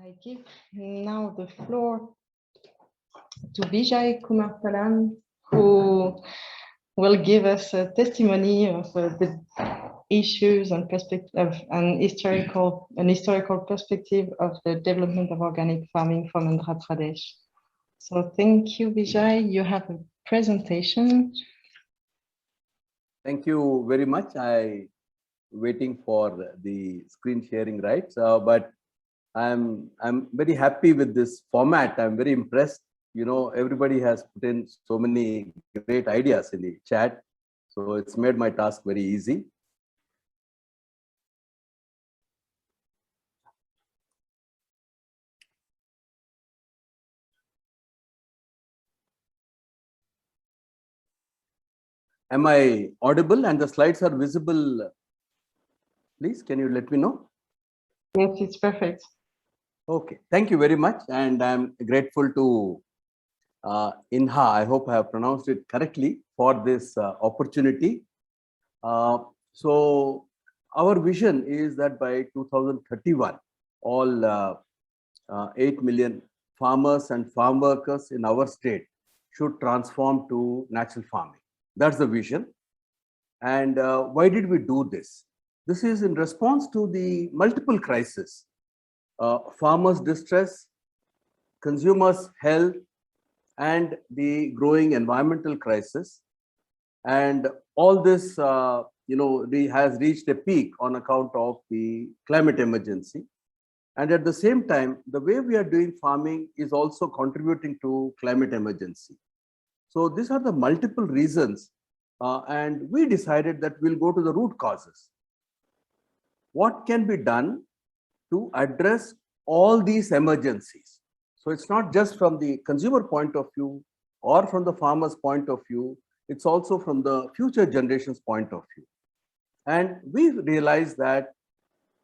I give now the floor to Vijay Kumar Thallam, who will give us a testimony of the issues and perspective of an historical perspective of the development of organic farming from Andhra Pradesh. So thank you, Vijay. You have a presentation. Thank you very much. I waiting for the screen sharing rights, but I'm very happy with this format. I'm very impressed. You know, everybody has put in so many great ideas in the chat, so it's made my task very easy. Am I audible and the slides are visible? Please, can you let me know? Yes, it's perfect. Okay, thank you very much. And I'm grateful to INRAE, I hope I have pronounced it correctly, for this opportunity. So our vision is that by 2031, all 8 million farmers and farm workers in our state should transform to natural farming. That's the vision. And why did we do this? This is in response to the multiple crises: farmers' distress, consumers' health, and the growing environmental crisis. And all this, has reached a peak on account of the climate emergency. And at the same time, the way we are doing farming is also contributing to climate emergency. So these are the multiple reasons. And we decided that we'll go to the root causes. What can be done to address all these emergencies? So it's not just from the consumer point of view or from the farmer's point of view, it's also from the future generations' point of view. And we realized that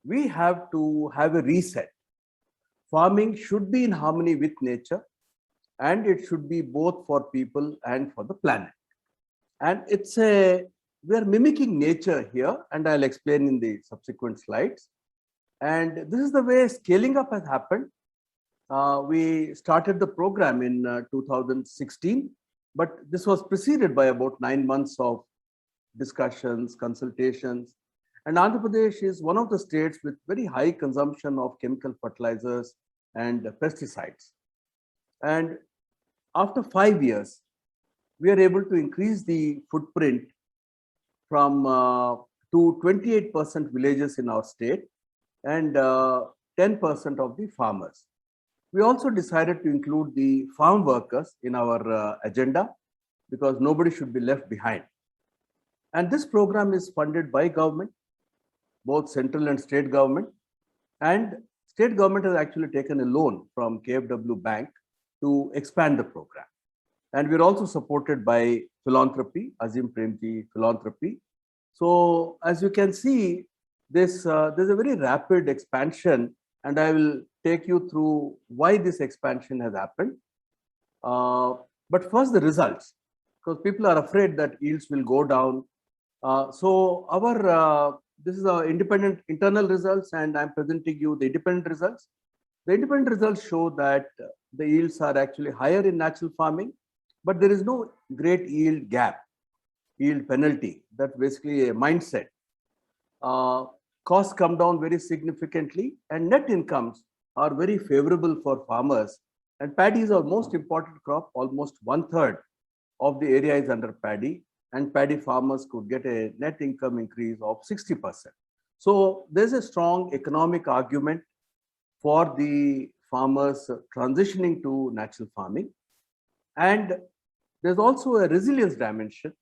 we have to have a reset. Farming should be in harmony with nature, and it should be both for people and for the planet. And we are mimicking nature here, and I'll explain in the subsequent slides. And this is the way scaling up has happened. We started the program in 2016, but this was preceded by about 9 months of discussions, consultations. And Andhra Pradesh is one of the states with very high consumption of chemical fertilizers and pesticides. And after 5 years, we are able to increase the footprint from to 28% villages in our state and 10% of the farmers. We also decided to include the farm workers in our agenda because nobody should be left behind. And this program is funded by government, both central and state government. And state government has actually taken a loan from KFW Bank to expand the program. And we're also supported by philanthropy, Azim Premji Philanthropy. So as you can see, there's a very rapid expansion, and I will take you through why this expansion has happened. But first, the results, because people are afraid that yields will go down. So this is our independent internal results, and I'm presenting you the independent results. The independent results show that the yields are actually higher in natural farming, but there is no great yield gap, yield penalty. That's basically a mindset. Costs come down very significantly, and net incomes are very favorable for farmers. And paddy is our most important crop. Almost 1/3 of the area is under paddy, and paddy farmers could get a net income increase of 60%. So there's a strong economic argument for the farmers transitioning to natural farming. And there's also a resilience dimension.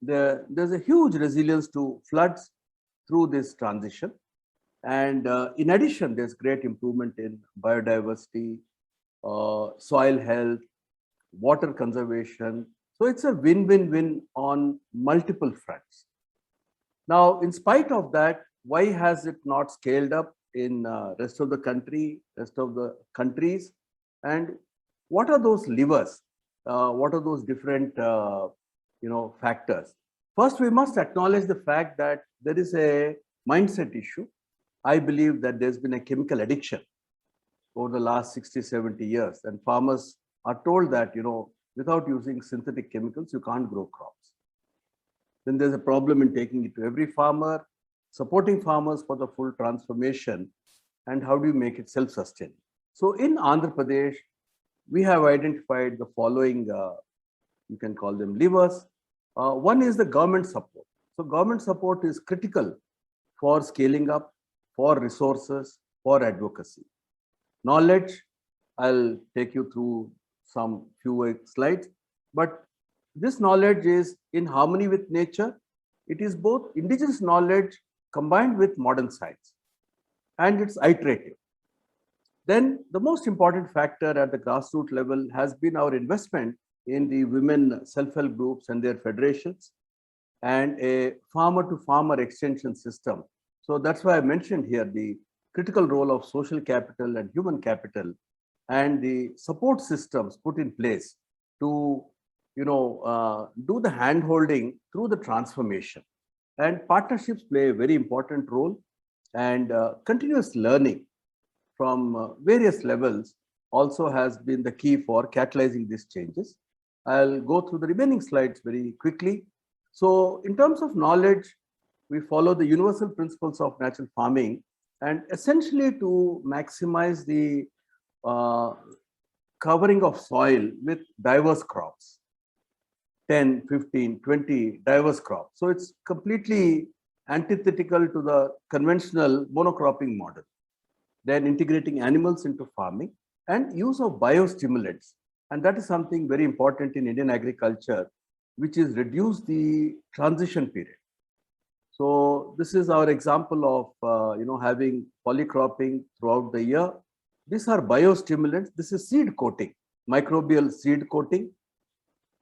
There's a huge resilience to floods through this transition. And in addition, there's great improvement in biodiversity, soil health, water conservation. So it's a win-win-win on multiple fronts. Now, in spite of that, why has it not scaled up in rest of the country, rest of the countries? And what are those levers? What are those different factors? First, we must acknowledge the fact that there is a mindset issue. I believe that there's been a chemical addiction. over the last 60, 70 years. And farmers are told that, without using synthetic chemicals, you can't grow crops. Then there's a problem in taking it to every farmer, supporting farmers for the full transformation, and how do you make it self-sustaining? So in Andhra Pradesh, we have identified the following, you can call them levers. One is the government support. So government support is critical for scaling up, for resources, for advocacy. Knowledge, I'll take you through some few slides, but this knowledge is in harmony with nature. It is both indigenous knowledge combined with modern science, and it's iterative. Then the most important factor at the grassroots level has been our investment in the women self-help groups and their federations, and a farmer-to-farmer extension system. So that's why I mentioned here the critical role of social capital and human capital, and the support systems put in place to do the hand-holding through the transformation. And partnerships play a very important role, and continuous learning from various levels also has been the key for catalyzing these changes. I'll go through the remaining slides very quickly. So in terms of knowledge, we follow the universal principles of natural farming, and essentially to maximize the covering of soil with diverse crops, 10, 15, 20 diverse crops. So it's completely antithetical to the conventional monocropping model. Then integrating animals into farming and use of biostimulants. And that is something very important in Indian agriculture, which is reduce the transition period. So this is our example of having polycropping throughout the year. These are biostimulants. This is seed coating, microbial seed coating.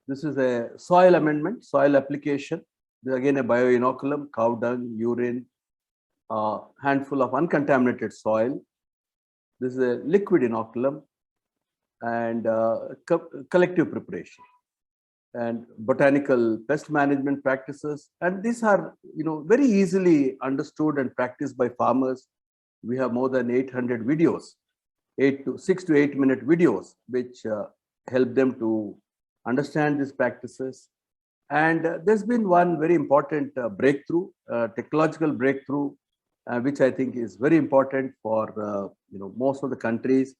This is a soil amendment, soil application. This is again a bioinoculum, cow dung, urine, handful of uncontaminated soil. This is a liquid inoculum, and collective preparation, and botanical pest management practices. And these are very easily understood and practiced by farmers. We have more than 800 videos, 6 to 8 minute videos, which help them to understand these practices. And there's been one very important breakthrough, technological breakthrough, which I think is very important for most of the countries.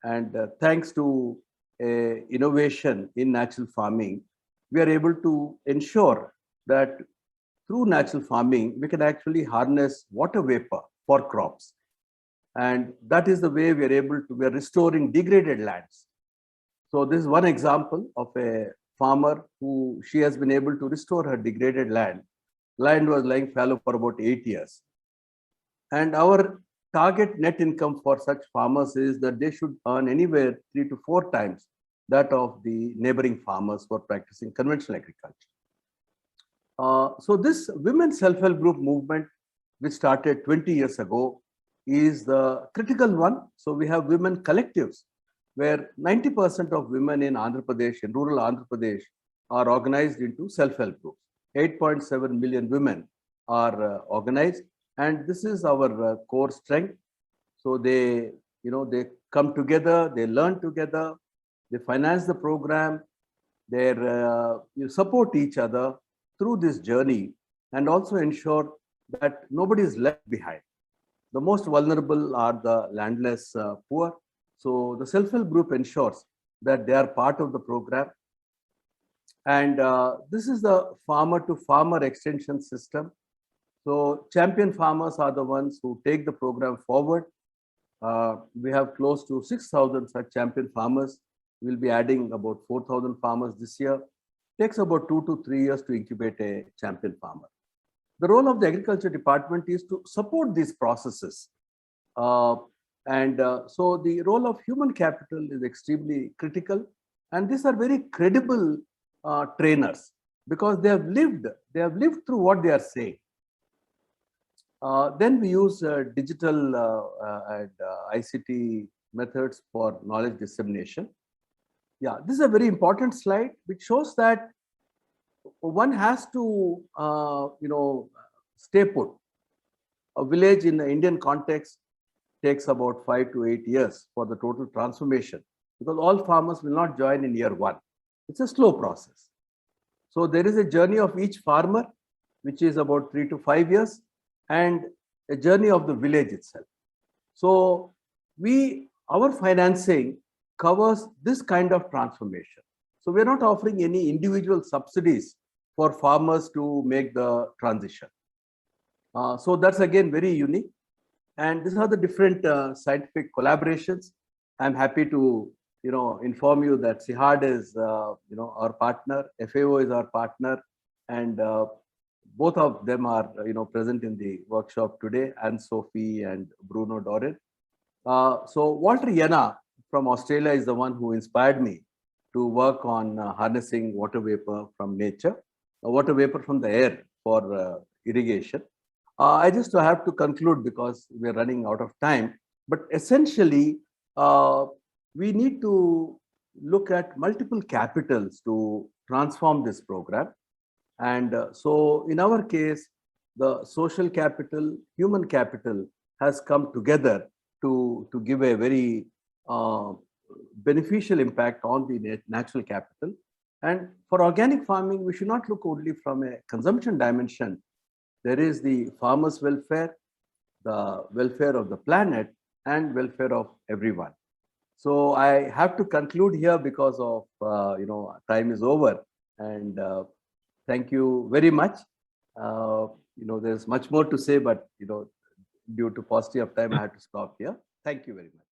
And thanks to innovation in natural farming, we are able to ensure that through natural farming, we can actually harness water vapor for crops. And that is the way we are restoring degraded lands. So this is one example of a farmer who she has been able to restore her degraded land. Land was lying fallow for about 8 years. And our target net income for such farmers is that they should earn anywhere 3 to 4 times that of the neighboring farmers who are practicing conventional agriculture. So this women's self-help group movement, which started 20 years ago, is the critical one. So we have women collectives where 90% of women in Andhra Pradesh, in rural Andhra Pradesh, are organized into self-help groups. 8.7 million women are organized, and this is our core strength. So they come together, they learn together, they finance the program, they support each other through this journey, and also ensure that nobody is left behind. The most vulnerable are the landless poor. So the self-help group ensures that they are part of the program. And this is the farmer-to-farmer extension system. So champion farmers are the ones who take the program forward. We have close to 6,000 such champion farmers. We'll be adding about 4,000 farmers this year. It takes about 2 to 3 years to incubate a champion farmer. The role of the agriculture department is to support these processes. So the role of human capital is extremely critical. And these are very credible trainers because they have lived through what they are saying. Then we use digital and ICT methods for knowledge dissemination. Yeah, this is a very important slide which shows that one has to, stay put. A village in the Indian context takes about 5 to 8 years for the total transformation, because all farmers will not join in year one. It's a slow process. So there is a journey of each farmer, which is about 3 to 5 years, and a journey of the village itself. So our financing covers this kind of transformation. So we're not offering any individual subsidies for farmers to make the transition. So that's again very unique. And these are the different scientific collaborations. I'm happy to inform you that CIHAD is our partner, FAO is our partner, and both of them are present in the workshop today, and Sophie and Bruno Dorin. So Walter Yana from Australia is the one who inspired me to work on harnessing water vapor from nature, water vapor from the air for irrigation. I just have to conclude because we're running out of time, but essentially we need to look at multiple capitals to transform this program. And so in our case, the social capital, human capital has come together to give a very beneficial impact on the natural capital. And for organic farming, we should not look only from a consumption dimension. There is the farmers' welfare, the welfare of the planet, and welfare of everyone. So I have to conclude here because of time is over, and thank you very much. There's much more to say, but due to paucity of time, I had to stop here. Thank you very much.